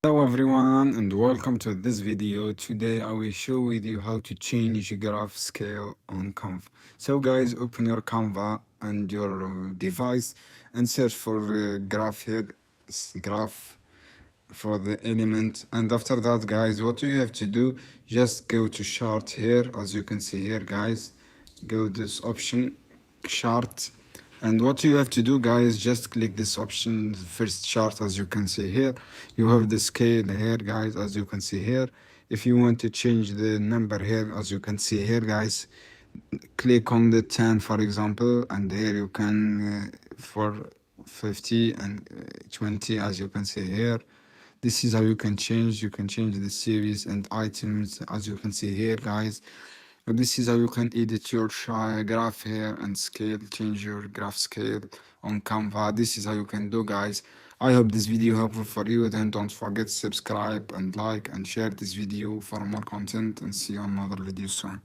Hello everyone and welcome to this video. Today I will show with you how to change graph scale on Canva. So guys, open your Canva and your device and search for graph here, graph for the element. And after that guys, what you have to do, just go to chart here. As you can see here guys, go this option chart, and what you have to do guys, just click this option first chart. As you can see here, you have the scale here guys, as you can see here. If you want to change the number here, as you can see here guys, click on the 10 for example, and here you can for 50 and 20, as you can see here. This is how you can change the series and items, as you can see here guys. This is how you can edit your graph here and scale, change your graph scale on Canva. This is how you can do guys. I hope this video helpful for you. Then don't forget to subscribe and like and share this video for more content, and see you on another video soon.